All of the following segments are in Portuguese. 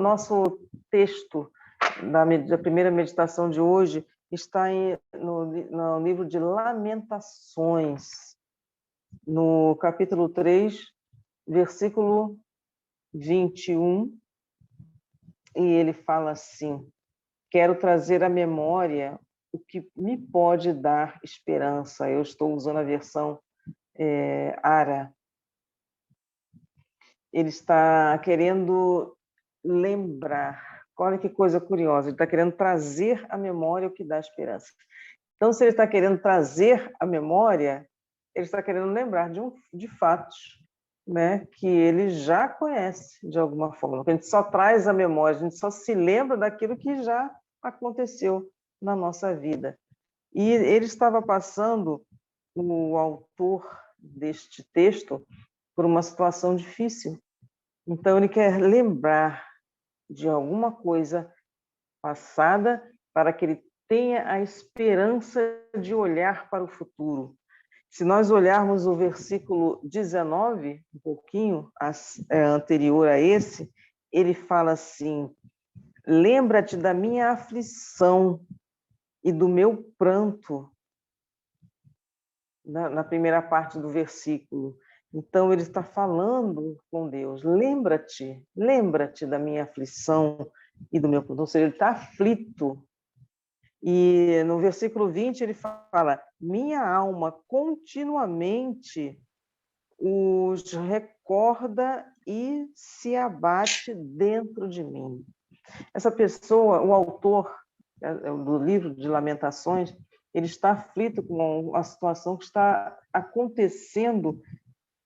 nosso texto da primeira meditação de hoje está no livro de Lamentações, no capítulo 3, versículo 21, e ele fala assim: quero trazer à memória o que me pode dar esperança. Eu estou usando a versão Ara. Ele está querendo lembrar. Olha que coisa curiosa, ele está querendo trazer à memória o que dá esperança. Então, se ele está querendo trazer à memória, ele está querendo lembrar de fatos, né, que ele já conhece de alguma forma. A gente só traz à memória, a gente só se lembra daquilo que já aconteceu na nossa vida. E ele estava passando, o autor deste texto, por uma situação difícil. Então, ele quer lembrar de alguma coisa passada para que ele tenha a esperança de olhar para o futuro. Se nós olharmos o versículo 19, um pouquinho anterior a esse, ele fala assim: lembra-te da minha aflição e do meu pranto, na primeira parte do versículo. Então, ele está falando com Deus: lembra-te da minha aflição e do meu pranto. Ou seja, ele está aflito. E no versículo 20 ele fala: minha alma continuamente os recorda e se abate dentro de mim. Essa pessoa, o autor do livro de Lamentações, ele está aflito com a situação que está acontecendo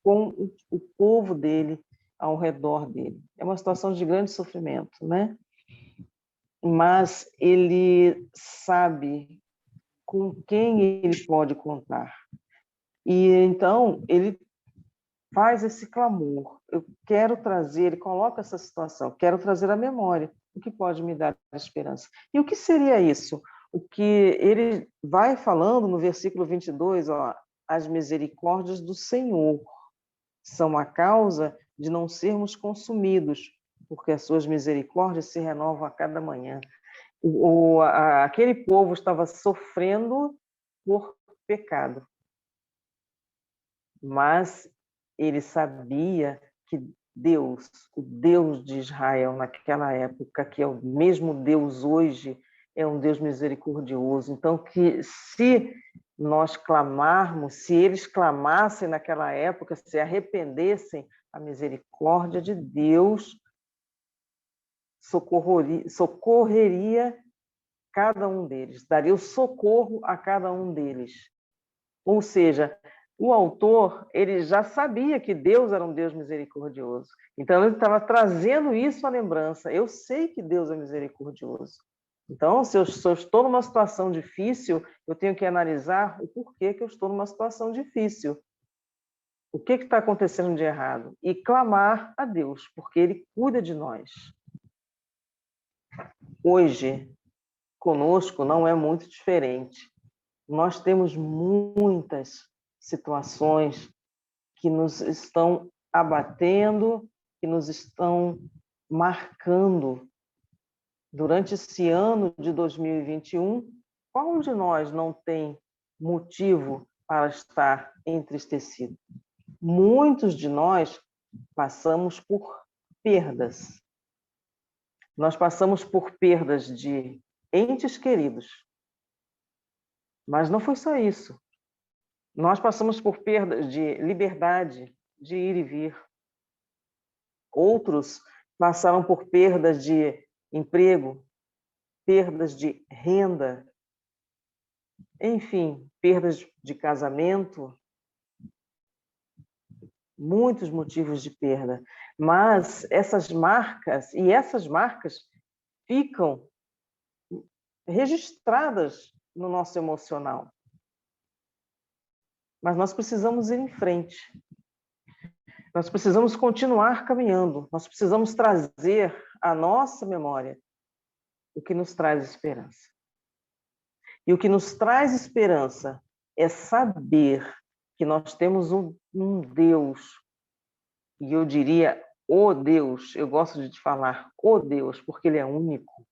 com o povo dele, ao redor dele. É uma situação de grande sofrimento, né? Mas ele sabe com quem ele pode contar. E então ele faz esse clamor. Eu quero trazer, ele coloca essa situação, quero trazer à memória o que pode me dar esperança. E o que seria isso? O que ele vai falando no versículo 22, ó, as misericórdias do Senhor são a causa de não sermos consumidos, porque as suas misericórdias se renovam a cada manhã. Aquele povo estava sofrendo por pecado, mas ele sabia que Deus, o Deus de Israel naquela época, que é o mesmo Deus hoje, é um Deus misericordioso. Então, que se nós clamarmos, se eles clamassem naquela época, se arrependessem, a misericórdia de Deus socorreria cada um deles, daria o socorro a cada um deles. Ou seja, o autor, ele já sabia que Deus era um Deus misericordioso. Então, ele estava trazendo isso à lembrança. Eu sei que Deus é misericordioso. Então, se eu estou numa situação difícil, eu tenho que analisar o porquê que eu estou numa situação difícil. O que está acontecendo de errado? E clamar a Deus, porque Ele cuida de nós. Hoje, conosco não é muito diferente. Nós temos muitas situações que nos estão abatendo, que nos estão marcando. Durante esse ano de 2021, qual de nós não tem motivo para estar entristecido? Muitos de nós passamos por perdas. Nós passamos por perdas de entes queridos. Mas não foi só isso. Nós passamos por perdas de liberdade, de ir e vir. Outros passaram por perdas de emprego, perdas de renda, enfim, perdas de casamento, muitos motivos de perda. Mas essas marcas ficam registradas no nosso emocional. Mas nós precisamos ir em frente. Nós precisamos continuar caminhando. Nós precisamos trazer à nossa memória o que nos traz esperança. E o que nos traz esperança é saber que nós temos um Deus, e eu diria o Deus, eu gosto de te falar o Deus, porque ele é único.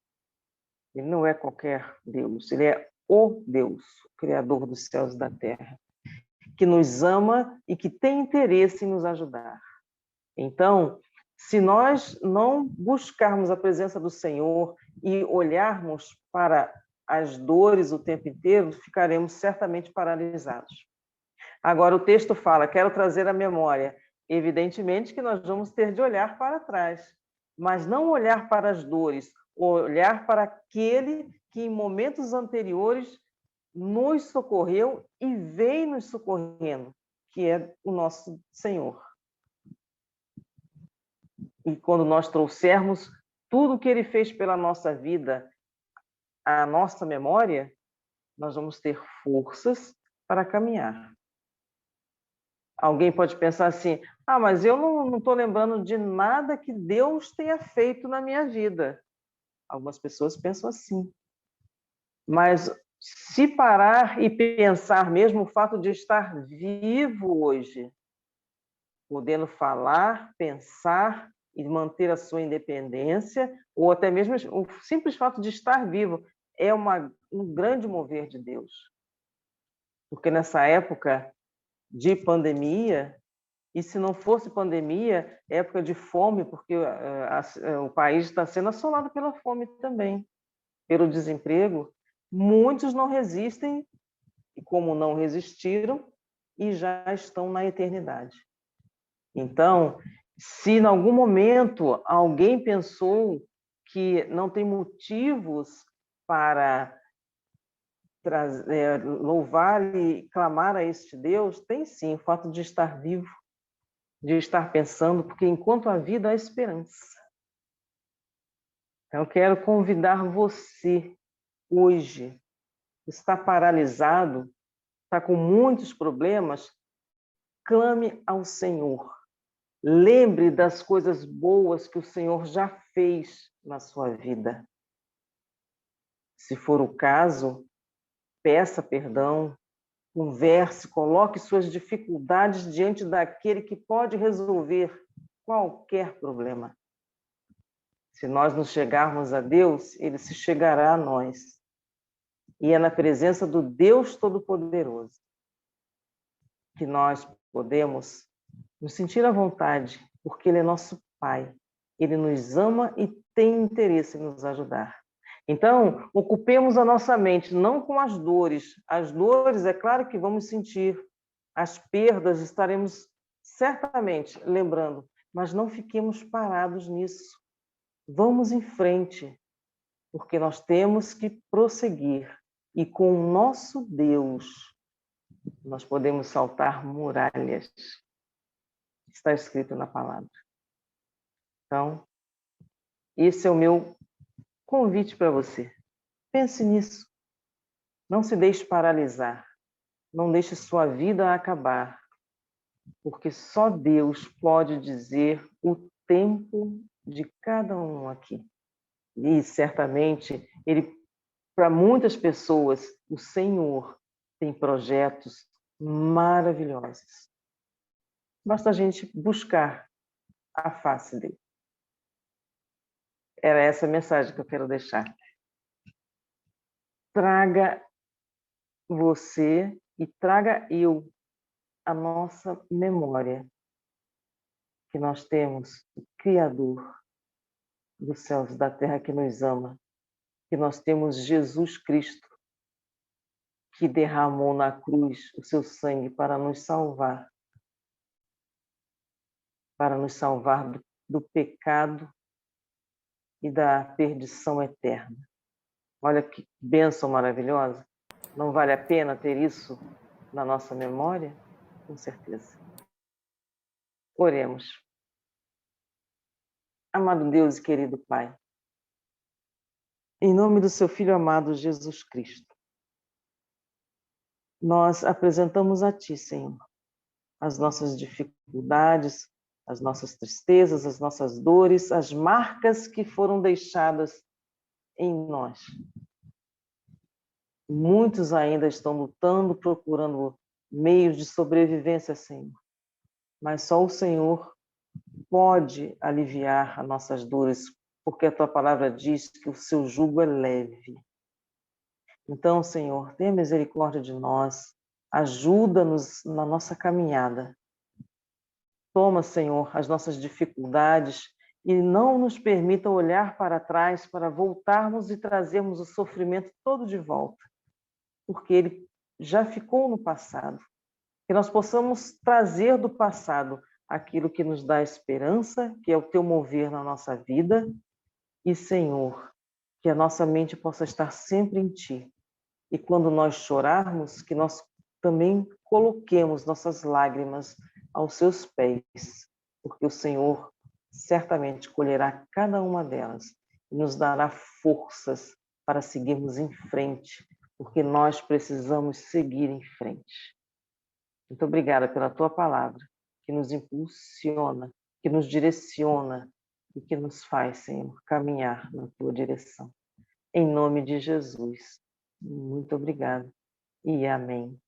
Ele não é qualquer Deus, ele é o Deus, o Criador dos céus e da terra, que nos ama e que tem interesse em nos ajudar. Então, se nós não buscarmos a presença do Senhor e olharmos para as dores o tempo inteiro, ficaremos certamente paralisados. Agora, o texto fala, quero trazer à memória. Evidentemente que nós vamos ter de olhar para trás, mas não olhar para as dores, olhar para aquele que em momentos anteriores nos socorreu e vem nos socorrendo, que é o nosso Senhor. E quando nós trouxermos tudo o que ele fez pela nossa vida à nossa memória, nós vamos ter forças para caminhar. Alguém pode pensar assim, mas eu não estou lembrando de nada que Deus tenha feito na minha vida. Algumas pessoas pensam assim. Mas se parar e pensar mesmo o fato de estar vivo hoje, podendo falar, pensar e manter a sua independência, ou até mesmo o simples fato de estar vivo, é um grande mover de Deus. Porque nessa época de pandemia, e se não fosse pandemia, época de fome, porque o país está sendo assolado pela fome também, pelo desemprego, muitos não resistem, e como não resistiram, e já estão na eternidade. Então, se em algum momento alguém pensou que não tem motivos para louvar e clamar a este Deus, tem sim, o fato de estar vivo, de estar pensando, porque enquanto há vida, há esperança. Então, eu quero convidar você, hoje, que está paralisado, está com muitos problemas, clame ao Senhor. Lembre das coisas boas que o Senhor já fez na sua vida. Se for o caso, peça perdão, converse, coloque suas dificuldades diante daquele que pode resolver qualquer problema. Se nós nos chegarmos a Deus, ele se chegará a nós. E é na presença do Deus Todo-Poderoso que nós podemos nos sentir à vontade, porque ele é nosso Pai. Ele nos ama e tem interesse em nos ajudar. Então, ocupemos a nossa mente não com as dores. As dores, é claro que vamos sentir. As perdas estaremos certamente lembrando, mas não fiquemos parados nisso. Vamos em frente, porque nós temos que prosseguir. E com o nosso Deus, nós podemos saltar muralhas. Está escrito na palavra. Então, esse é o meu convite para você. Pense nisso. Não se deixe paralisar. Não deixe sua vida acabar. Porque só Deus pode dizer o tempo de cada um aqui. E certamente, para muitas pessoas, o Senhor tem projetos maravilhosos. Basta a gente buscar a face dele. Era essa a mensagem que eu quero deixar. Traga você e traga eu a nossa memória que nós temos o Criador dos céus e da terra que nos ama, que nós temos Jesus Cristo que derramou na cruz o seu sangue para nos salvar do pecado e da perdição eterna. Olha que bênção maravilhosa. Não vale a pena ter isso na nossa memória? Com certeza. Oremos. Amado Deus e querido Pai, em nome do seu Filho amado Jesus Cristo, nós apresentamos a Ti, Senhor, as nossas dificuldades, as nossas tristezas, as nossas dores, as marcas que foram deixadas em nós. Muitos ainda estão lutando, procurando meios de sobrevivência, Senhor. Mas só o Senhor pode aliviar as nossas dores, porque a tua palavra diz que o seu jugo é leve. Então, Senhor, tenha misericórdia de nós, ajuda-nos na nossa caminhada. Toma, Senhor, as nossas dificuldades e não nos permita olhar para trás para voltarmos e trazermos o sofrimento todo de volta, porque ele já ficou no passado. Que nós possamos trazer do passado aquilo que nos dá esperança, que é o teu mover na nossa vida, e, Senhor, que a nossa mente possa estar sempre em ti. E quando nós chorarmos, que nós também coloquemos nossas lágrimas aos seus pés, porque o Senhor certamente colherá cada uma delas e nos dará forças para seguirmos em frente, porque nós precisamos seguir em frente. Muito obrigada pela tua palavra, que nos impulsiona, que nos direciona e que nos faz, Senhor, caminhar na tua direção. Em nome de Jesus. Muito obrigada e amém.